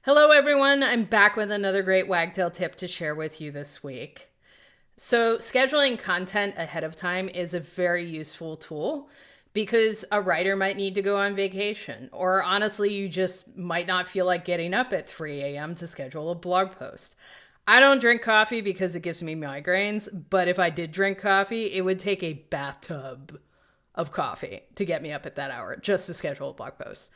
Hello everyone, I'm back with another great Wagtail tip to share with you this week. So scheduling content ahead of time is a very useful tool because a writer might need to go on vacation, or honestly, you just might not feel like getting up at 3 a.m. to schedule a blog post. I don't drink coffee because it gives me migraines, but if I did drink coffee, it would take a bathtub of coffee to get me up at that hour just to schedule a blog post.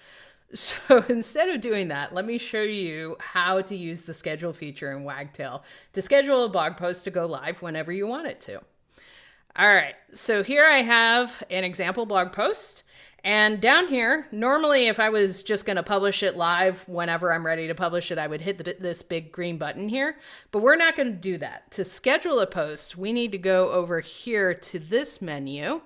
So instead of doing that, let me show you how to use the schedule feature in Wagtail to schedule a blog post to go live whenever you want it to. All right, so here I have an example blog post. And down here, normally if I was just going to publish it live whenever I'm ready to publish it, I would hit this big green button here. But we're not going to do that. To schedule a post, we need to go over here to this menu,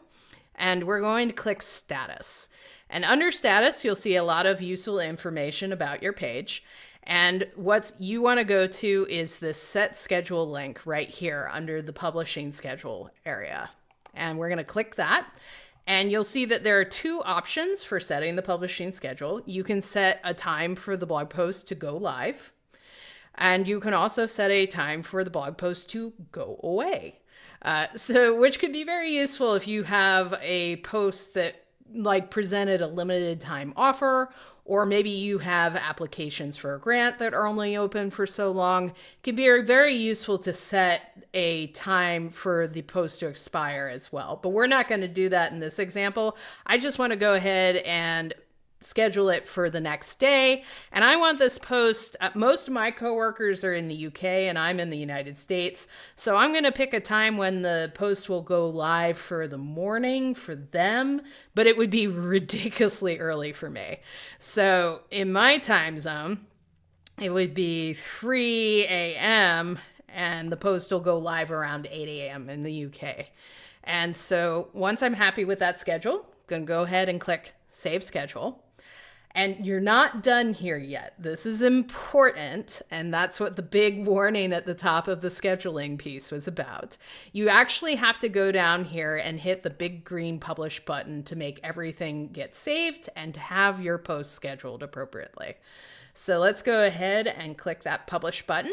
and we're going to click Status. And under Status, you'll see a lot of useful information about your page. And what you want to go to is this Set Schedule link right here under the Publishing Schedule area. And we're going to click that. And you'll see that there are two options for setting the publishing schedule. You can set a time for the blog post to go live. And you can also set a time for the blog post to go away. Which could be very useful if you have a post that presented a limited time offer, or maybe you have applications for a grant that are only open for so long. It can be very useful to set a time for the post to expire as well. But we're not going to do that in this example. I just want to go ahead and schedule it for the next day. And I want this post, most of my coworkers are in the UK and I'm in the United States. So I'm going to pick a time when the post will go live for the morning for them, but it would be ridiculously early for me. So in my time zone, it would be 3 a.m. and the post will go live around 8 a.m. in the UK. And so once I'm happy with that schedule, I'm going to go ahead and click Save Schedule. And you're not done here yet. This is important, and that's what the big warning at the top of the scheduling piece was about. You actually have to go down here and hit the big green Publish button to make everything get saved and to have your post scheduled appropriately. So let's go ahead and click that Publish button.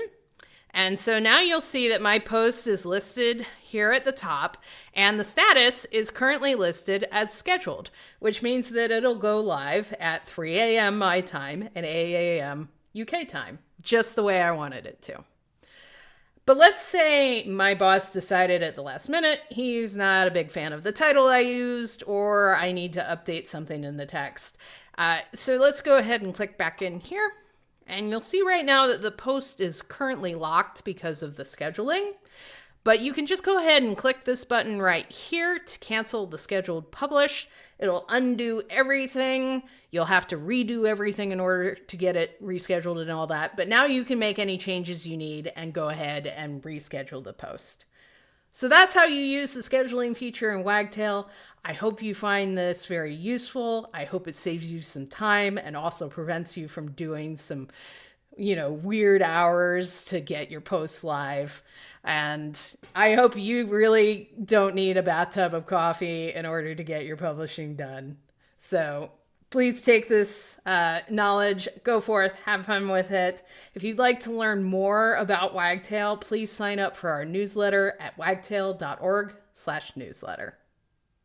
And so now you'll see that my post is listed here at the top, and the status is currently listed as scheduled, which means that it'll go live at 3 a.m. my time and 8 a.m. UK time, just the way I wanted it to. But let's say my boss decided at the last minute he's not a big fan of the title I used, or I need to update something in the text. So let's go ahead and click back in here. And you'll see right now that the post is currently locked because of the scheduling, but you can just go ahead and click this button right here to cancel the scheduled publish. It'll undo everything. You'll have to redo everything in order to get it rescheduled and all that, but now you can make any changes you need and go ahead and reschedule the post. So that's how you use the scheduling feature in Wagtail. I hope you find this very useful. I hope it saves you some time and also prevents you from doing some, weird hours to get your posts live. And I hope you really don't need a bathtub of coffee in order to get your publishing done. So please take this knowledge, go forth, have fun with it. If you'd like to learn more about Wagtail, please sign up for our newsletter at wagtail.org/newsletter.